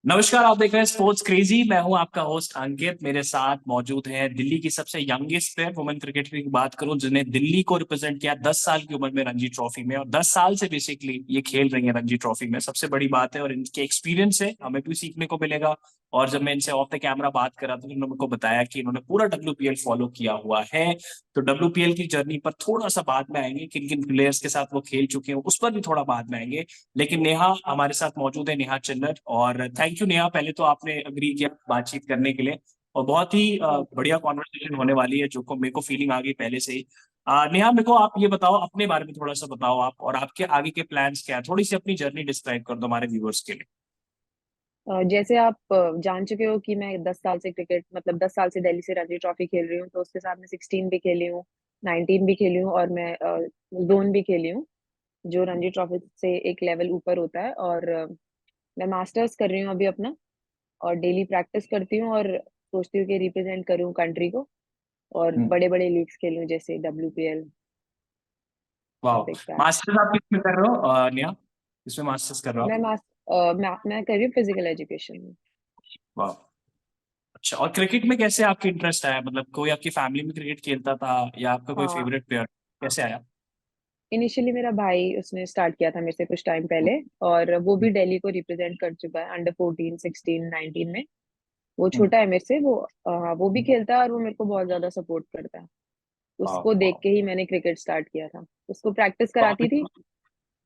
नमस्कार, आप देख रहे हैं स्पोर्ट्स क्रेजी। मैं हूं आपका होस्ट अंकित। मेरे साथ मौजूद है दिल्ली की सबसे यंगेस्ट प्लेयर वुमेन क्रिकेट की बात करूं जिन्हें दिल्ली को रिप्रेजेंट किया 10 साल की उम्र में रणजी ट्रॉफी में, और 10 साल से बेसिकली ये खेल रही है रणजी ट्रॉफी में। सबसे बड़ी बात है और इनके एक्सपीरियंस से हमें भी सीखने को मिलेगा। और जब मैं इनसे ऑफ द कैमरा बात करा तो उन्होंने मेरे को बताया कि इन्होंने पूरा WPL फॉलो किया हुआ है। तो WPL की जर्नी पर थोड़ा सा बाद में आएंगे, किन किन प्लेयर्स के साथ वो खेल चुके हैं उस पर भी थोड़ा बाद में आएंगे। लेकिन नेहा हमारे साथ मौजूद है, नेहा चिल्लर। और थैंक यू नेहा, पहले तो आपने अग्री किया बातचीत करने के लिए। और बहुत ही वेलकम। बढ़िया कॉन्वर्सेशन होने वाली है, जो को मेरे को फीलिंग आ गई पहले से ही। नेहा, मेरे को आप ये बताओ, अपने बारे में थोड़ा सा बताओ आप, और आपके आगे के प्लान्स क्या है। थोड़ी सी अपनी जर्नी डिस्क्राइब कर दो हमारे व्यूअर्स के लिए। जैसे आप जान चुके हो कि मैं 10 साल से क्रिकेट मतलब 10 साल से दिल्ली से रणजी ट्रॉफी खेल रही हूँ। तो उसके साथ मैं 16 भी खेली हूँ, 19 भी खेली हूँ और मैं जोन भी खेली हूँ, जो रणजी ट्रॉफी से एक लेवल ऊपर होता है। और मैं मास्टर्स कर रही हूँ अभी अपना, और डेली प्रैक्टिस करती हूँ और सोचती हूँ कि रिप्रेजेंट करूँ कंट्री को और हम्म। बड़े बड़े लीग्स खेलूँ जैसे WPL। वाह। Like that. मास्टर्स आप किसमें कर रहे हो नेहा? किसमें मास्टर्स कर रहे हो मैं आप? मैं कर रही हूँ फिजिकल एजुकेशन में। वाह। अच्छा, और क्रिकेट में कैसे आपके इंटरेस्ट आया? मतलब कोई आपकी फैमिली में क्रिकेट खेलता था या आपका कोई हाँ, फेवरेट प्लेयर? कैसे आया? इनिशियली मेरा भाई उसने स्टार्ट किया था मेरे से कुछ टाइम पहले, और वो भी हम्म। दिल्ली को रिप्रेजेंट कर चुका है अंडर 14, 16, 19 में। वो हम्म। छोटा है मेरे से, वो भी खेलता है और वो मेरे को बहुत ज्यादा सपोर्ट करता है। वाह उसको देख वाह। के ही मैंने क्रिकेट स्टार्ट किया था। उसको प्रैक्टिस तो कराती थी अभी,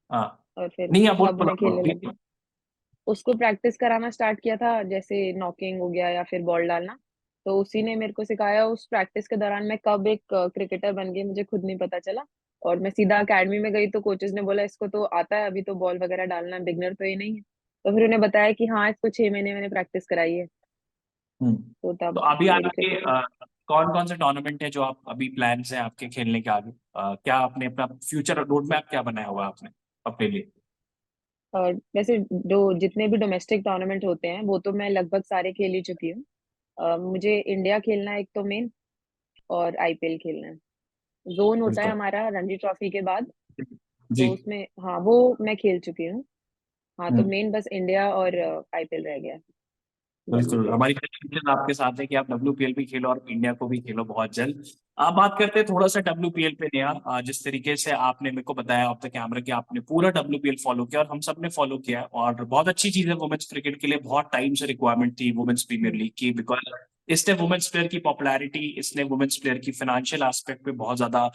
हाँ, और फिर नहीं आप बोलो तब बोलो मैं बोलो, खेलने please लगी। बोलो। उसको प्रैक्टिस कराना स्टार्ट किया था, जैसे नॉकिंग हो गया या फिर बॉल डालना। तो उसी ने मेरे को सिखाया। उस प्रैक्टिस के दौरान मैं कब एक क्रिकेटर बन गई मुझे खुद नहीं पता चला। और मैं सीधा एकेडमी में गई तो कोचेस ने बोला इसको तो आता है, अभी तो बॉल वगैरह डालना, बिगनर तो ये नहीं है। तो फिर उन्हें बताया कि हाँ, इसको 6 महीने मैंने प्रैक्टिस कराई है। हम्म। तो तो तब अभी मेरी आगे क्रिकेट। कौन कौन से टूर्नामेंट है जो आप अभी प्लान्स हैं आपके खेलने के आगे? क्या आपने अपना फ्यूचर रोड मैप क्या बनाया हुआ है आपने अपने लिए? और वैसे जो जितने भी डोमेस्टिक टूर्नामेंट होते हैं वो तो मैं लगभग सारे खेल ही चुकी हूँ। मुझे इंडिया खेलना है एक तो मेन, और IPL खेलना है। जोन होता है बिल्कुल। हमारा रणजी ट्रॉफी के बाद। जी। तो उसमें हाँ, वो मैं खेल चुकी हूँ। हाँ, तो हम्म। मेन बस इंडिया और IPL रह गया, बिल्कुल, WPL। हमारी कंडीशन आपके साथ है कि आप WPL भी खेलो और इंडिया को भी खेलो बहुत जल्द। आप बात करते हैं थोड़ा सा WPL पे नया। जिस तरीके से आपने मेरे को बताया ऑफ द कैमरा कि आपने पूरा WPL फॉलो किया, और हम सब ने फॉलो किया, और बहुत अच्छी चीज है। वुमेन्स क्रिकेट के लिए बहुत टाइम से रिक्वायरमेंट थी वुमेन्स प्रीमियर हम्म। लीग की, बिकॉज इसने वुमेन्स प्लेयर की पॉपुलैरिटी, इसने वुमेन्स प्लेयर की फाइनेंशियल एस्पेक्ट पे बहुत ज्यादा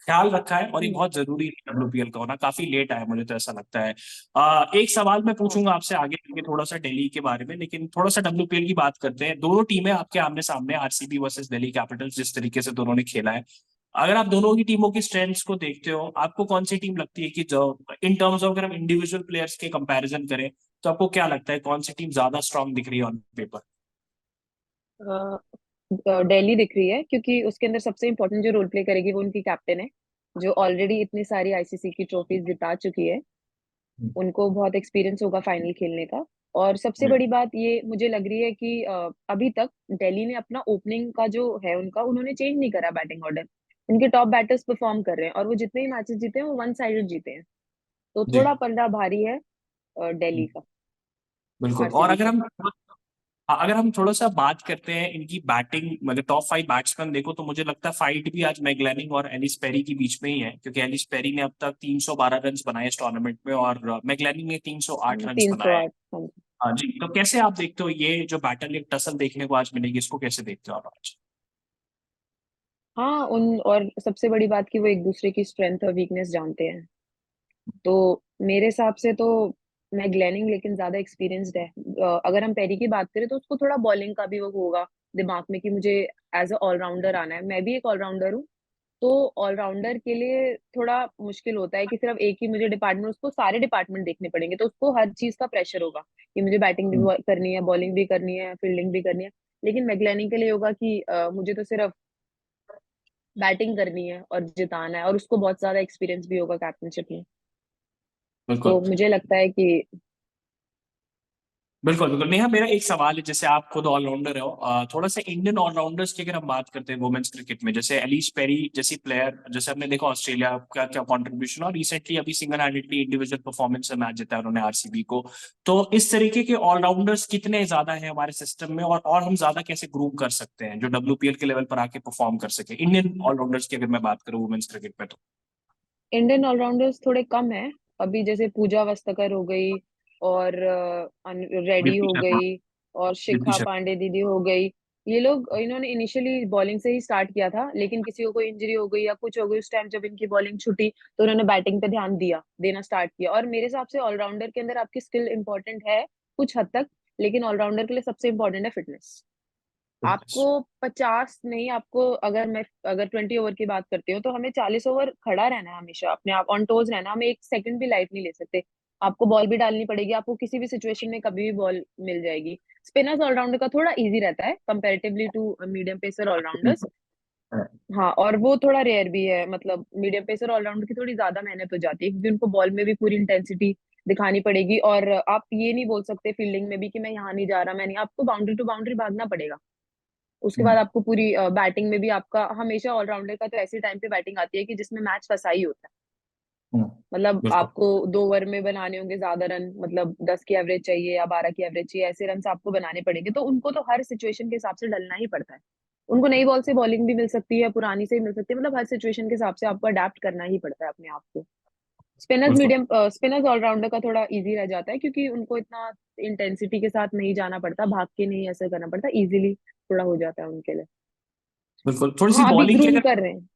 ख्याल रखा है। और ये हम्म। बहुत जरूरी है WPL का होना। काफी लेट आया, मुझे तो ऐसा लगता है। एक सवाल मैं हाँ। पूछूंगा आपसे आगे आगे थोड़ा सा दिल्ली के बारे में, लेकिन थोड़ा सा WPL की बात करते हैं। दोनों टीमें आपके आमने सामने, RCB वर्सेस दिल्ली कैपिटल्स, जिस तरीके से दोनों ने खेला है। अगर आप दोनों ही टीमों की स्ट्रेंथ्स को देखते हो, आपको कौन सी टीम लगती है कि जो इन टर्म्स ऑफ, अगर हम इंडिविजुअल प्लेयर्स के कंपैरिजन करें, तो आपको क्या लगता है कौन सी टीम ज्यादा स्ट्रांग दिख रही है ऑन पेपर? दिल्ली दिख रही है क्योंकि उसके अंदर सबसे इम्पोर्टेंट जो रोल प्ले करेगी वो उनकी कैप्टन है, जो ऑलरेडी इतनी सारी ICC की ट्रॉफीज जिता चुकी है। उनको बहुत एक्सपीरियंस होगा फाइनल खेलने का। और सबसे बड़ी बात ये मुझे लग रही है कि अभी तक दिल्ली ने अपना ओपनिंग का जो है उनका, उन्होंने चेंज नहीं करा बैटिंग ऑर्डर। उनके टॉप बैटर्स परफॉर्म कर रहे हैं और वो जितने ही मैचेस जीते हैं वो वन साइडेड जीते हैं। तो जी। थोड़ा पलड़ा भारी है दिल्ली का बिल्कुल। और RCB अगर से। हम, हाँ, अगर हम थोड़ा सा बात करते हैं इनकी बैटिंग, मतलब टॉप 5 बैट्समैन देखो, तो मुझे लगता है फाइट भी आज मैगलैनिंग और एलिस पेरी के बीच में ही है, क्योंकि एलिस पेरी ने अब तक 312 रन बनाए इस टूर्नामेंट में, और मैगलैनिंग ने 308 रन तीन सौ बनाए। आठ हाँ जी। हाँ जी। तो कैसे आप देखते हो ये जो बैटल एक टसल देखने को आज मिलेगी, इसको कैसे देखते हो आप आज? हाँ, उन और सबसे बड़ी बात कि वो एक दूसरे की स्ट्रेंथ और वीकनेस जानते हैं। तो मेरे हिसाब से तो मैं ग्लेनिंग लेकिन ज्यादा एक्सपीरियंस्ड है। अगर हम पेरी की बात करें तो उसको थोड़ा बॉलिंग का भी वो होगा दिमाग में कि मुझे एज अ ऑलराउंडर आना है। मैं भी एक ऑलराउंडर हूँ। तो ऑलराउंडर के लिए थोड़ा मुश्किल होता है कि सिर्फ एक ही मुझे डिपार्टमेंट, उसको सारे डिपार्टमेंट देखने पड़ेंगे, तो उसको हर चीज का प्रेशर होगा कि मुझे बैटिंग हम्म। भी करनी है, बॉलिंग भी करनी है, फील्डिंग भी करनी है। लेकिन मैगलैनिंग के लिए होगा कि मुझे तो सिर्फ बैटिंग करनी है और जिताना है, और उसको बहुत ज्यादा एक्सपीरियंस भी होगा कैप्टनशिप में। तो बिल्कुल। मुझे लगता है कि बिल्कुल बिल्कुल। नेहा, मेरा एक सवाल है, जैसे आप खुद ऑलराउंडर हो, थोड़ा सा इंडियन ऑलराउंडर्स की अगर हम बात करते हैं वुमेन्स क्रिकेट में, जैसे एलिस पेरी जैसी प्लेयर, जैसे हमने देखा ऑस्ट्रेलिया का क्या कंट्रीब्यूशन, और रिसेंटली अभी सिंगल हैंडेडली इंडिविजुअल परफॉर्मेंस में मैच जिताया उन्होंने आरसीबी को। तो इस तरीके के ऑलराउंडर्स कितने ज्यादा हैं हमारे सिस्टम में, और हम ज्यादा कैसे ग्रूम कर सकते हैं जो डब्ल्यूपीएल के लेवल पर आके परफॉर्म कर सके, इंडियन ऑलराउंडर्स की अगर मैं बात करूँ वुमेन्स क्रिकेट में तो? इंडियन ऑलराउंडर्स थोड़े कम हैं अभी, जैसे पूजा वस्ताकर हो गई, और रेड्डी दीप्ति हो शर्मा। गई, और दीप्ति शिखा शर्मा। पांडे दीदी हो गई। ये लोग, इन्होंने इनिशियली बॉलिंग से ही स्टार्ट किया था, लेकिन किसी को कोई इंजरी हो गई या कुछ हो गई, उस टाइम जब इनकी बॉलिंग छुटी तो उन्होंने बैटिंग पे ध्यान देना स्टार्ट किया। और मेरे हिसाब से ऑलराउंडर के अंदर आपकी स्किल इंपॉर्टेंट है कुछ हद तक, लेकिन ऑलराउंडर के लिए सबसे इंपॉर्टेंट है फिटनेस। आपको 50 नहीं, आपको अगर 20 ओवर की बात करते हो तो हमें 40 ओवर खड़ा रहना है, हमेशा अपने आप ऑन टोज रहना, हमें एक सेकंड भी लाइट नहीं ले सकते। आपको बॉल भी डालनी पड़ेगी, आपको किसी भी सिचुएशन में कभी भी बॉल मिल जाएगी। स्पिनर्स ऑलराउंडर का थोड़ा इजी रहता है comparatively to medium pacer allrounders. हाँ, और वो थोड़ा रेयर भी है, मतलब मीडियम पेसर ऑलराउंडर की थोड़ी ज्यादा मेहनत हो जाती है, क्योंकि उनको बॉल में भी पूरी इंटेंसिटी दिखानी पड़ेगी, और आप ये नहीं बोल सकते फील्डिंग में भी कि मैं यहाँ नहीं जा रहा, मैं नहीं, आपको बाउंड्री टू बाउंड्री भागना पड़ेगा। उसके बाद आपको पूरी बैटिंग में भी आपका हमेशा ऑलराउंडर का तो ऐसी टाइम पे बैटिंग आती है कि जिसमें मैच फंसा ही होता है। मतलब बिल्कुल आपको 2 ओवर में बनाने होंगे ज्यादा रन, मतलब 10 की एवरेज चाहिए या 12 की एवरेज चाहिए, ऐसे रन आपको बनाने पड़ेंगे, तो उनको तो हर सिचुएशन के हिसाब से डलना ही पड़ता है। उनको नई बॉल से बॉलिंग भी मिल सकती है, पुरानी से ही मिल सकती है, मतलब हर सिचुएशन के हिसाब से आपको अडेप्ट करना ही पड़ता है अपने आप को। बिल्कुल स्पिनर्स ऑलराउंडर का थोड़ा इजी रह जाता है, क्योंकि उनको इतना इंटेंसिटी के साथ नहीं जाना पड़ता, भाग के नहीं ऐसा करना पड़ता, इजीली थोड़ा हो जाता है उनके लिए। बिल्कुल। थोड़ी सी हाँ, अभी बॉलिंग की ग्रूम अगर, कर रहे हैं।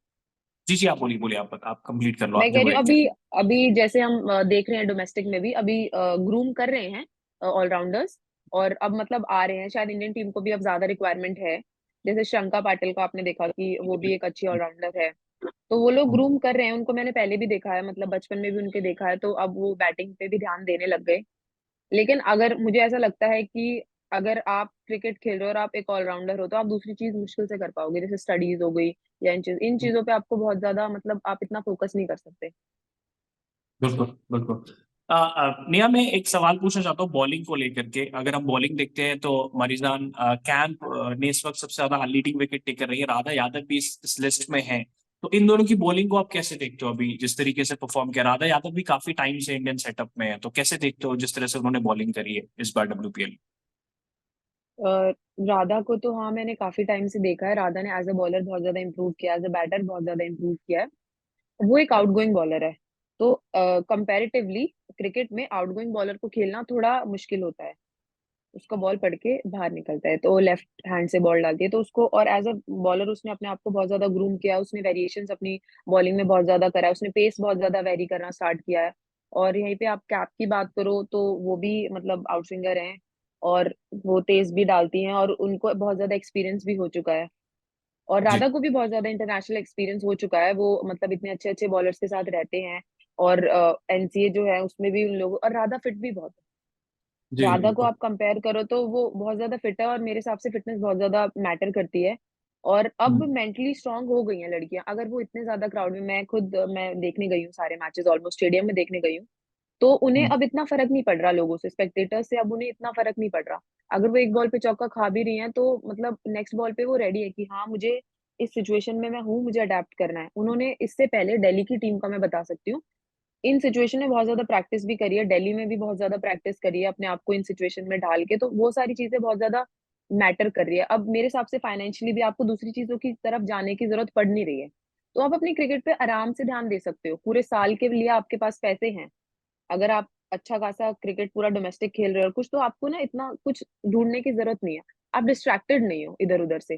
जी जी, आप बोलिए बोलिए, आप कंप्लीट कर लो, मैं आप कह जो रही हूँ, बोले थे। अभी अभी जैसे हम देख रहे हैं डोमेस्टिक में भी अभी ग्रूम कर रहे हैं ऑलराउंडर्स, और अब मतलब आ रहे हैं, शायद इंडियन टीम को भी अब ज्यादा रिक्वायरमेंट है। जैसे श्रंका पाटिल को आपने देखा कि वो भी एक अच्छी ऑलराउंडर है, तो वो लोग हम्म, ग्रूम कर रहे हैं उनको, मैंने पहले भी देखा है, मतलब बचपन में भी उनके देखा है, तो अब वो बैटिंग पे भी ध्यान देने लग गए। लेकिन अगर मुझे ऐसा लगता है कि अगर आप क्रिकेट खेल रहे हो और आप एक ऑलराउंडर हो, तो आप दूसरी चीज मुश्किल से कर पाओगे, जैसे स्टडीज हो गई, या इन चीजों पे आपको बहुत ज्यादा, मतलब आप इतना फोकस नहीं कर सकते। बिल्कुल बिल्कुल। नेहा, मैं एक सवाल पूछना चाहता हूँ बॉलिंग को लेकर के। अगर हम बॉलिंग देखते हैं तो मरीजान कैंप ने इस वक्त सबसे ज्यादा लीडिंग विकेट टेकर रही है, राधा यादव भी इस लिस्ट में है। तो इन दोनों की बॉलिंग को आप कैसे देखते हो? अभी जिस तरीके से परफॉर्म किया, राधा यादव भी काफी टाइम से इंडियन सेटअप में है, तो कैसे देखते हो जिस तरह से उन्होंने बॉलिंग करी है इस बार डब्ल्यूपीएल? अ, राधा को तो हाँ, मैंने काफी टाइम से देखा है, राधा ने एज अ बॉलर बहुत ज्यादा इंप्रूव किया, एज अ बैटर बहुत ज्यादा इंप्रूव किया है। वो एक आउटगोइंग बॉलर है, तो कंपैरेटिवली क्रिकेट में आउटगोइंग बॉलर को खेलना थोड़ा मुश्किल होता है। उसका बॉल पड़ के बाहर निकलता है, तो वो लेफ्ट हैंड से बॉल डालती है, तो उसको, और एज अ बॉलर उसने अपने आप को बहुत ज्यादा ग्रूम किया, उसने वेरिएशंस अपनी बॉलिंग में बहुत ज्यादा करा है, उसने पेस बहुत ज्यादा वेरी करना स्टार्ट किया है। और यहीं पे आप कैप की बात करो तो वो भी मतलब आउटस्विंगर हैं, और वो तेज भी डालती हैं, और उनको बहुत ज्यादा एक्सपीरियंस भी हो चुका है। और जी राधा को भी बहुत ज्यादा इंटरनेशनल एक्सपीरियंस हो चुका है, वो मतलब इतने अच्छे अच्छे बॉलर्स के साथ रहते हैं, और एनसीए जो है उसमें भी उन लोगों, और राधा फिट भी बहुत है। जी जी राधा को बिल्कुल। आप कंपेयर करो तो वो बहुत ज्यादा फिट है, और मेरे हिसाब से फिटनेस बहुत ज्यादा मैटर करती है। और अब हम्म, मेंटली स्ट्रांग हो गई हैं लड़कियां, अगर वो इतने ज्यादा क्राउड में, मैं देखने गई हूँ सारे मैचेस, ऑलमोस्ट स्टेडियम में देखने गई हूँ, तो उन्हें हम्म, अब इतना फर्क नहीं पड़ रहा, लोगों से, स्पेक्टेटर्स से अब उन्हें इतना फर्क नहीं पड़ रहा। अगर वो एक बॉल पे चौका खा भी रही हैं, तो मतलब नेक्स्ट बॉल पे वो रेडी है कि हाँ, मुझे इस सिचुएशन में मैं हूँ, मुझे अडेप्ट करना है। उन्होंने इससे पहले दिल्ली की टीम का मैं बता सकती हूँ, इन सिचुएशन में बहुत ज्यादा प्रैक्टिस भी करी है, दिल्ली में भी बहुत ज्यादा प्रैक्टिस करी है अपने आप को इन सिचुएशन में ढाल के, तो वो सारी चीजें बहुत ज्यादा मैटर कर रही है। अब मेरे हिसाब से फाइनेंशियली भी आपको दूसरी चीजों की तरफ जाने की जरूरत पड़ नहीं रही है, तो आप अपनी क्रिकेट पे आराम से ध्यान दे सकते हो, पूरे साल के लिए आपके पास पैसे हैं। अगर आप अच्छा खासा क्रिकेट पूरा डोमेस्टिक खेल रहे हो और कुछ, तो आपको ना इतना कुछ ढूंढने की जरूरत नहीं है, आप डिस्ट्रैक्टेड नहीं हो इधर उधर से।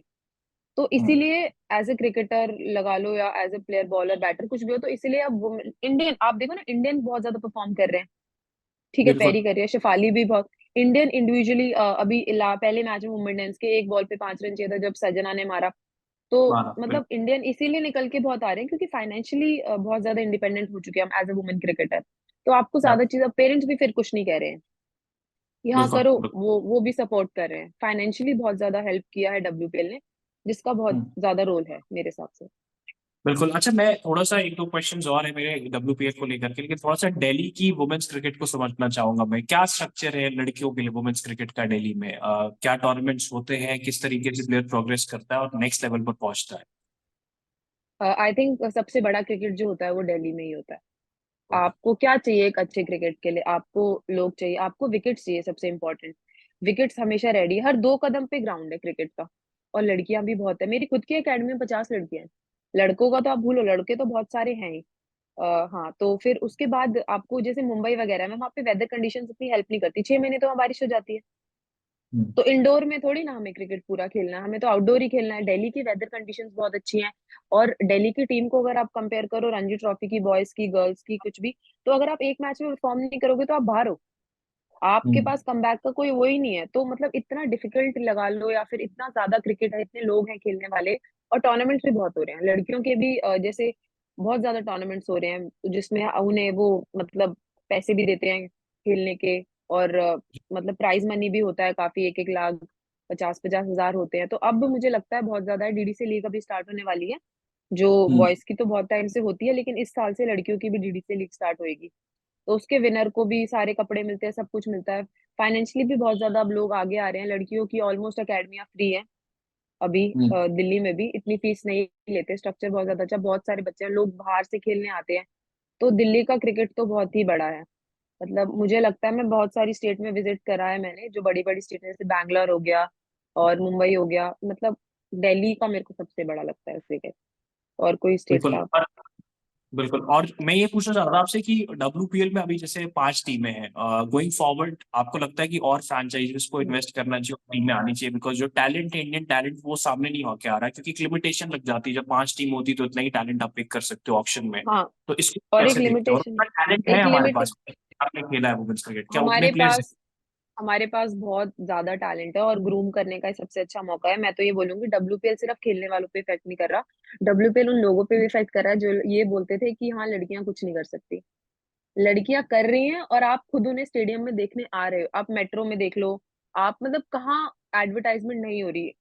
तो हम्म, इसीलिए एज ए क्रिकेटर लगा लो या as a player, bowler, batter, कुछ भी हो, तो इसीलिए अब इंडियन, आप देखो ना, इंडियन बहुत ज्यादा परफॉर्म कर रहे हैं। ठीक है, बिल्कुल। पेरी कर रही है, शेफाली भी बहुत। इंडियन इंडिविजुअली अभी पहले मैच में मुंबई इंडियंस के एक बॉल पे 5 रन चाहिए था, जब सजना ने मारा, तो माना मतलब बिल्कुल। इंडियन इसीलिए निकल के बहुत आ रहे हैं, क्योंकि फाइनेंशियली बहुत ज्यादा इंडिपेंडेंट हो चुके हैं हम एज ए वुमेन क्रिकेटर। तो आपको ज्यादा चीज, अब पेरेंट्स भी फिर कुछ नहीं कह रहे हैं, यहाँ बिल्कुल करो, बिल्कुल। वो भी सपोर्ट कर रहे हैं, फाइनेंशियली बहुत ज्यादा हेल्प किया है डब्ल्यूपीएल ने, जिसका बहुत हम्म। ज्यादा रोल है मेरे हिसाब से। बिल्कुल। अच्छा, मैं थोड़ा सा एक दो क्वेश्चंस और है मेरे डब्ल्यूपीएल को लेकर के, लेकिन थोड़ा सा दिल्ली की वुमेन्स क्रिकेट को समझना चाहूंगा मैं। क्या स्ट्रक्चर है लड़कियों के लिए वुमेन्स क्रिकेट का दिल्ली में? क्या टूर्नामेंट्स होते हैं, किस तरीके से प्लेयर प्रोग्रेस करता है और नेक्स्ट लेवल पर पहुंचता है? आई थिंक सबसे बड़ा क्रिकेट जो होता है वो दिल्ली में ही होता है। आपको क्या चाहिए एक अच्छे क्रिकेट के लिए? आपको लोग चाहिए, आपको विकेट्स चाहिए, सबसे इम्पोर्टेंट। विकेट्स हमेशा रेडी, हर 2 कदम पे ग्राउंड है क्रिकेट का। और लड़कियां भी बहुत है, मेरी खुद की एकेडमी में 50 लड़कियां हैं। लड़कों का तो आप भूलो, लड़के तो बहुत सारे हैं ही। हाँ, तो फिर उसके बाद आपको जैसे मुंबई वगैरह में, वहाँ पे वेदर कंडीशंस इतनी हेल्प नहीं करती, 6 महीने तो वहाँ बारिश हो जाती है। हम्म। तो इंडोर में थोड़ी ना हमें क्रिकेट पूरा खेलना है, हमें तो आउटडोर ही खेलना है। दिल्ली की वेदर कंडीशंस बहुत अच्छी हैं। और दिल्ली की टीम को अगर आप कंपेयर करो रणजी ट्रॉफी की, बॉयज की, गर्ल्स की, कुछ भी, तो अगर आप एक मैच में परफॉर्म नहीं करोगे तो आप बाहर हो। आपके हम्म। पास कमबैक का कोई वो ही नहीं है। तो मतलब इतना डिफिकल्ट लगा लो, या फिर इतना ज्यादा क्रिकेट है, इतने लोग हैं खेलने वाले। और टूर्नामेंट्स भी बहुत हो रहे हैं लड़कियों के भी, जैसे बहुत ज्यादा टूर्नामेंट्स हो रहे हैं जिसमें उन्हें वो मतलब पैसे भी देते हैं खेलने के। और मतलब प्राइज मनी भी होता है काफी, 1-1 लाख, 50-50 हजार होते हैं। तो अब मुझे लगता है बहुत ज्यादा है। डीडीसी लीग अभी स्टार्ट होने वाली है, जो हम्म। बॉयज की तो बहुत टाइम से होती है, लेकिन इस साल से लड़कियों की भी डीडीसी लीग स्टार्ट होएगी। तो उसके विनर को भी सारे कपड़े मिलते हैं, सब कुछ मिलता है। फाइनेंशियली भी बहुत ज्यादा अब लोग आगे आ रहे हैं। लड़कियों की ऑलमोस्ट अकेडमियां फ्री है अभी। हम्म। दिल्ली में भी इतनी फीस नहीं लेते, स्ट्रक्चर बहुत ज्यादा अच्छा, बहुत सारे बच्चे हैं, लोग बाहर से खेलने आते हैं। तो दिल्ली का क्रिकेट तो बहुत ही बड़ा है। मतलब मुझे लगता है, मैं बहुत सारी स्टेट में विजिट करा है मैंने, जो बड़ी बड़ी स्टेट है, जैसे बैंगलोर हो गया और मुंबई हो गया। मतलब दिल्ली का मेरे को सबसे बड़ा लगता है क्रिकेट, और कोई स्टेट बिल्कुल। का। और बिल्कुल, और मैं ये पूछना चाह रहा था आपसे कि डब्ल्यूपीएल में अभी जैसे 5 टीमें हैं, गोइंग फॉरवर्ड आपको लगता है कि और फ्रैंचाइजीज को इन्वेस्ट करना चाहिए और टीमें आनी चाहिए? बिकॉज जो टैलेंट है, इंडियन टैलेंट, वो सामने नहीं होके आ रहा है, क्योंकि एक लिमिटेशन लग जाती है। जब 5 टीम होती है तो इतना ही टैलेंट आप पिक कर सकते हो ऑप्शन में। हाँ, तो इसको और एक कैसे देखते हो? और लिमिटेशन, उतना टैलेंट है एक हमारे लिमिट पास? आपने खेला है वुमेन्स क्रिकेट, क्या उतने हमारे प्लेयर्स हैं? पास हमारे पास बहुत ज्यादा टैलेंट है, और ग्रूम करने का सबसे अच्छा मौका है। मैं तो ये बोलूंगी, डब्ल्यूपीएल सिर्फ खेलने वालों पे इफेक्ट नहीं कर रहा, डब्ल्यूपीएल उन लोगों पे भी इफेक्ट कर रहा है जो ये बोलते थे कि हाँ लड़कियां कुछ नहीं कर सकती। लड़कियां कर रही हैं, और आप खुद उन्हें स्टेडियम में देखने आ रहे हो। आप मेट्रो में देख लो, आप मतलब कहाँ एडवर्टाइजमेंट नहीं हो रही है।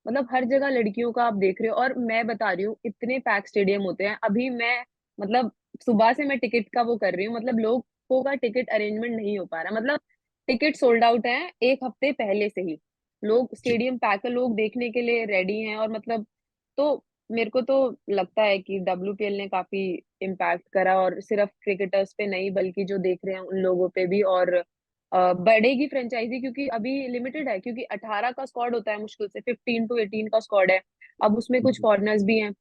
मतलब हर जगह लड़कियों का आप देख रहे हो। और मैं बता रही हूँ, इतने पैक स्टेडियम होते हैं अभी। मैं मतलब सुबह से मैं टिकट का वो कर रही हूँ, मतलब लोगों का टिकट अरेंजमेंट नहीं हो पा रहा। मतलब टिकट सोल्ड आउट है 1 हफ्ते पहले से ही। लोग जी। स्टेडियम पैक है, लोग देखने के लिए रेडी हैं। और मतलब, तो मेरे को तो लगता है कि डब्ल्यूपीएल ने काफी इम्पैक्ट करा, और सिर्फ क्रिकेटर्स पे नहीं बल्कि जो देख रहे हैं उन लोगों पे भी। और बढ़ेगी फ्रेंचाइजी, क्योंकि अभी लिमिटेड है, क्योंकि 18 का स्क्वाड होता है, मुश्किल से 15 to 18 का स्क्वाड है। अब उसमें कुछ फॉरेनर्स भी हैं,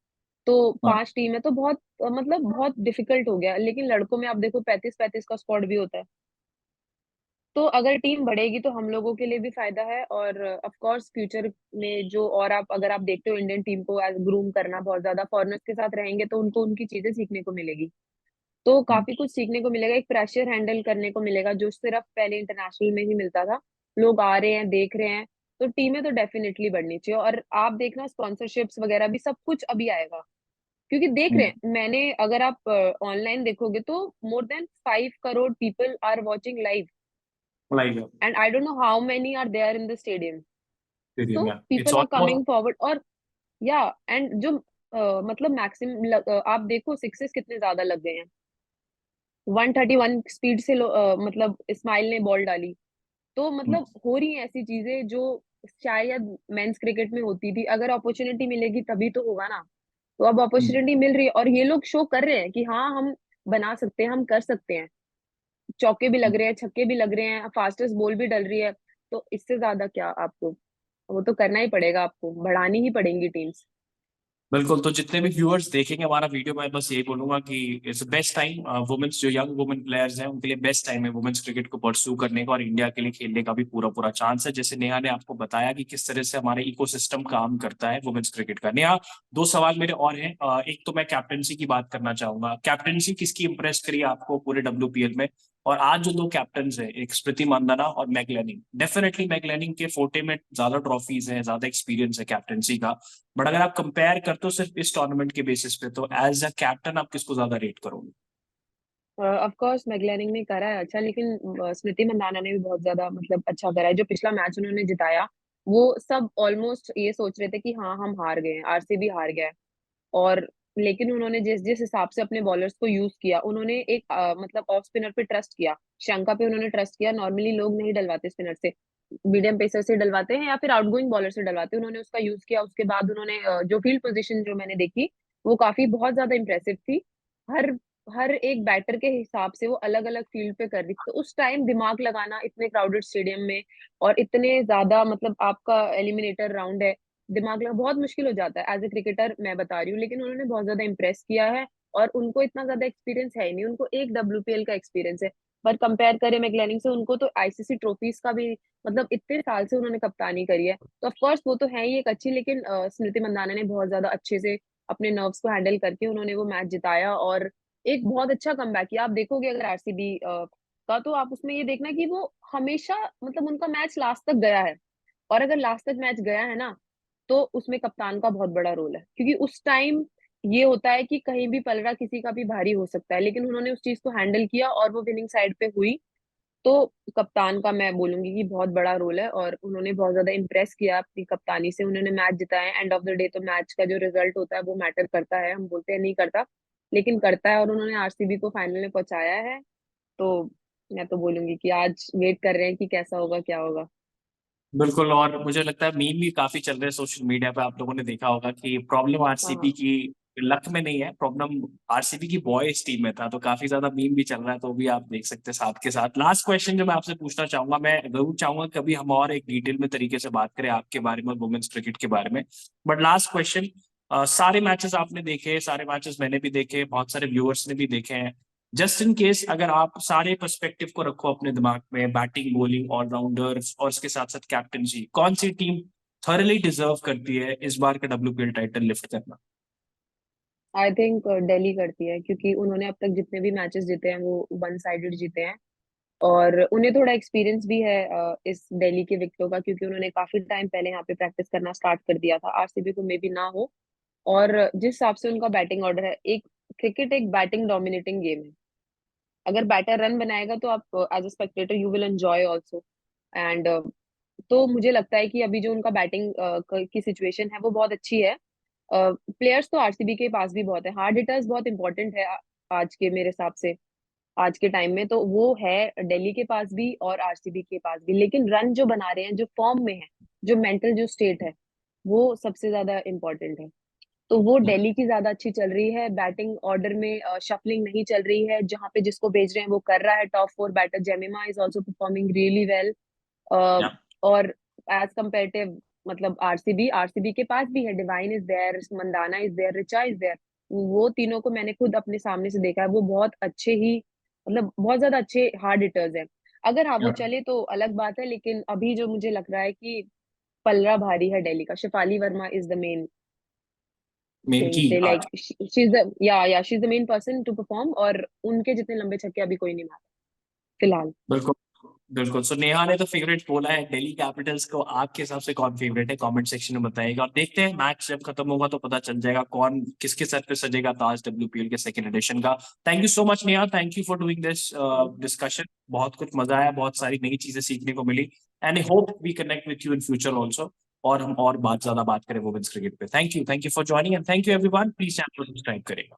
तो हाँ। 5 टीम है, तो बहुत मतलब बहुत डिफिकल्ट हो गया। लेकिन लड़कों में आप देखो 35-35 का स्क्वाड भी होता है। तो अगर टीम बढ़ेगी तो हम लोगों के लिए भी फायदा है। और ऑफ कोर्स फ्यूचर में जो, और आप अगर आप देखते हो इंडियन टीम को एज ग्रूम करना, बहुत ज्यादा फॉरेनर्स के साथ रहेंगे तो उनको उनकी चीजें सीखने को मिलेगी। तो हम्म। काफी कुछ सीखने को मिलेगा, एक प्रेशर हैंडल करने को मिलेगा जो सिर्फ पहले इंटरनेशनल में ही मिलता था। लोग आ रहे हैं, देख रहे हैं। तो टीमें तो डेफिनेटली बढ़नी चाहिए। और आप देखना स्पॉन्सरशिप्स वगैरह भी सब कुछ अभी आएगा, क्योंकि देख रहे हम्म। हैं। मैंने, अगर आप ऑनलाइन देखोगे तो more than 5 crore people are watching live, like and I don't know how many are there in the stadium. Stadium, तो yeah it's people are almost. Coming forward. और या, एंड जो मतलब मैक्सिमम आप देखो सिक्सेस कितने ज्यादा लग गए हैं। 131 स्पीड से मतलब इस्माइल ने बॉल डाली। तो मतलब हो रही हैं ऐसी चीजें जो शायद मेंस क्रिकेट में होती थी। अगर अपॉर्चुनिटी मिलेगी तभी तो होगा ना। तो अब अपॉर्चुनिटी मिल रही है, और ये लोग शो कर रहे हैं कि हाँ हम बना सकते हैं, हम कर सकते हैं। चौके भी लग रहे हैं, छक्के भी लग रहे हैं, फास्टेस्ट बॉल भी डल रही है। तो इससे ज्यादा क्या आपको, वो तो करना ही पड़ेगा, आपको बढ़ानी ही पड़ेंगी टीम्स। बिल्कुल। तो जितने भी व्यूअर्स देखेंगे हमारा वीडियो, मैं बस यही बोलूंगा कि इट्स बेस्ट टाइम, वुमेन्स जो यंग वुमेन प्लेयर्स हैं उनके लिए बेस्ट टाइम है वुमेन्स क्रिकेट को परस्यू करने का, और इंडिया के लिए खेलने का भी पूरा पूरा चांस है। जैसे नेहा ने आपको बताया कि किस तरह से हमारे इकोसिस्टम काम करता है वुमेन्स क्रिकेट का। नेहा, 2 सवाल मेरे और हैं। एक तो मैं कैप्टनसी की बात करना चाहूंगा। कैप्टनसी किसकी इंप्रेस करी आपको पूरे डब्ल्यूपीएल में? और आज जो 2 कैप्टन हैं, एक स्मृति मंदाना और मैगलैनिंग, डेफिनेटली मैगलैनिंग के फोटे में ज्यादा ट्रॉफीज हैं, ज्यादा एक्सपीरियंस है कैप्टनसी का। बट अगर आप कंपेयर करते हो सिर्फ इस टूर्नामेंट के बेसिस पे, तो एज अ कैप्टन आप किसको ज्यादा रेट करोगे? ऑफ कोर्स मैगलैनिंग ने करा है अच्छा, लेकिन स्मृति मंदाना ने भी बहुत ज्यादा मतलब अच्छा करा है। जो पिछला मैच उन्होंने जिताया, वो सब ऑलमोस्ट ये सोच रहे थे कि हाँ हम हार गए हैं, आरसीबी हार गया है। और लेकिन उन्होंने जिस जिस हिसाब से अपने बॉलर्स को यूज किया, उन्होंने एक मतलब ऑफ स्पिनर पे ट्रस्ट किया, श्रीलंका पे उन्होंने ट्रस्ट किया। नॉर्मली लोग नहीं डलवाते स्पिनर से, मीडियम पेसर से डलवाते हैं या फिर आउटगोइंग बॉलर से डलवाते हैं। उन्होंने उसका यूज किया। उसके बाद उन्होंने जो फील्ड पोजीशन जो मैंने देखी वो काफी बहुत ज्यादा इंप्रेसिव थी। हर हर एक बैटर के हिसाब से वो अलग अलग फील्ड पे कर रही थी। तो उस टाइम दिमाग लगाना इतने क्राउडेड स्टेडियम में और इतने ज्यादा मतलब आपका एलिमिनेटर राउंड है, दिमाग लगा बहुत मुश्किल हो जाता है एज ए क्रिकेटर, मैं बता रही हूँ। लेकिन उन्होंने बहुत ज्यादा इंप्रेस किया है और उनको इतना ज्यादा एक्सपीरियंस है ही नहीं, उनको एक WPL का एक्सपीरियंस है। पर कंपेयर करें मैग्लेनिंग से, उनको तो ICC ट्रॉफीज का भी मतलब इतने साल से उन्होंने कप्तानी करी है। तो ऑफ कोर्स वो तो है ही एक अच्छी, लेकिन स्मृति मंदाना ने बहुत ज्यादा अच्छे से अपने नर्व्स को हैंडल करके उन्होंने वो मैच जिताया और एक बहुत अच्छा कमबैक किया। आप देखोगे अगर RCB का, तो आप उसमें ये देखना कि वो हमेशा मतलब उनका मैच लास्ट तक गया है। और अगर लास्ट तक मैच गया है ना, तो उसमें कप्तान का बहुत बड़ा रोल है, क्योंकि उस टाइम ये होता है कि कहीं भी पलड़ा किसी का भी भारी हो सकता है, लेकिन उन्होंने उस चीज को हैंडल किया और वो विनिंग साइड पे हुई। तो कप्तान का मैं बोलूंगी कि बहुत बड़ा रोल है और उन्होंने बहुत ज्यादा इम्प्रेस किया अपनी कप्तानी से। उन्होंने मैच जिताया। एंड ऑफ द डे तो मैच का जो रिजल्ट होता है वो मैटर करता है, हम बोलते हैं नहीं करता, लेकिन करता है। और उन्होंने RCB को फाइनल में पहुंचाया है। तो मैं तो बोलूंगी कि आज वेट कर रहे हैं कि कैसा होगा, क्या होगा। बिल्कुल। और मुझे लगता है मीम भी काफी चल रहे हैं सोशल मीडिया पे। आप लोगों ने देखा होगा कि प्रॉब्लम आरसीबी हाँ। की लक में नहीं है, प्रॉब्लम आरसीबी की बॉयज टीम में था। तो काफी ज्यादा मीम भी चल रहा है, तो भी आप देख सकते हैं साथ के साथ। लास्ट क्वेश्चन जो मैं आपसे पूछना चाहूंगा, मैं जरूर चाहूंगा कभी हम और एक डिटेल में तरीके से बात करें आपके बारे में, वुमेन्स क्रिकेट के बारे में। बट लास्ट क्वेश्चन, सारे मैचेस आपने देखे, सारे मैचेस मैंने भी देखे, बहुत सारे व्यूअर्स ने भी देखे हैं। जस्ट इन केस अगर आप सारे पर्सपेक्टिव को रखो अपने दिमाग में, बैटिंग, बॉलिंग, ऑलराउंडर्स और इसके साथ साथ कैप्टनसी, कौन सी टीम थॉरली डिजर्व करती है इस बार का WPL टाइटल लिफ्ट करना? आई थिंक दिल्ली करती है, क्योंकि उन्होंने अब तक जितने भी मैचेस जीते हैं वो वन साइडेड जीते हैं। और उन्हें थोड़ा एक्सपीरियंस भी है इस दिल्ली के विकेटों का, क्योंकि उन्होंने काफी टाइम पहले यहाँ पे प्रैक्टिस करना स्टार्ट कर दिया था। RCB को मे भी ना हो। और जिस हिसाब से उनका बैटिंग ऑर्डर है, एक क्रिकेट एक बैटिंग डोमिनेटिंग गेम है। अगर बैटर रन बनाएगा तो आप as a spectator you will enjoy also. And तो मुझे लगता है कि अभी जो उनका बैटिंग की सिचुएशन है वो बहुत अच्छी है। प्लेयर्स तो RCB के पास भी बहुत है, हार्ड हिटर्स बहुत इंपॉर्टेंट है आज के मेरे हिसाब से। आज के टाइम में तो वो है दिल्ली के पास भी और RCB के पास भी। लेकिन रन जो बना रहे हैं, जो फॉर्म में है, जो मेंटल जो स्टेट है, वो सबसे ज्यादा इम्पोर्टेंट है। तो वो दिल्ली की ज्यादा अच्छी चल रही है। बैटिंग ऑर्डर में शफलिंग नहीं चल रही है, जहां पे जिसको भेज रहे हैं वो कर रहा है। Top 4 batter Jemimah is also performing really well. और एज कंपेरेटिव मतलब आरसीबी के पास भी है, Devine is there, Mandhana is there, Richa is there. वो तीनों को मैंने खुद अपने सामने से देखा है, वो बहुत अच्छे ही मतलब बहुत ज्यादा अच्छे हार्ड हिटर्स हैं। अगर हाँ वो चले तो अलग बात है, लेकिन अभी जो मुझे लग रहा है कि पलड़ा भारी है दिल्ली का। Shafali Verma is the main main thing, की दे आज। Like she is the yeah she is the main person to perform. और उनके जितने लंबे छक्के अभी कोई नहीं मारा फिलहाल। बिल्कुल। बिल्कुल। सो नेहा ने तो फेवरेट बोला है दिल्ली कैपिटल्स को। आपके हिसाब से कौन फेवरेट है, कमेंट सेक्शन में बताइएगा। और देखते हैं मैच जब खत्म होगा तो पता चल जाएगा कौन किसके सर पे सजेगा ताज WPL के सेकंड एडिशन का। Thank you so much Neha, thank you for doing this discussion. बहुत कुछ मजा आया, बहुत सारी नई चीजें सीखने को मिली। And I hope we connect with you in future also, और हम और ज्यादा बात करें वुमेन्स क्रिकेट पे। Thank you for joining, and thank you everyone. Please channel को सब्सक्राइब करेगा।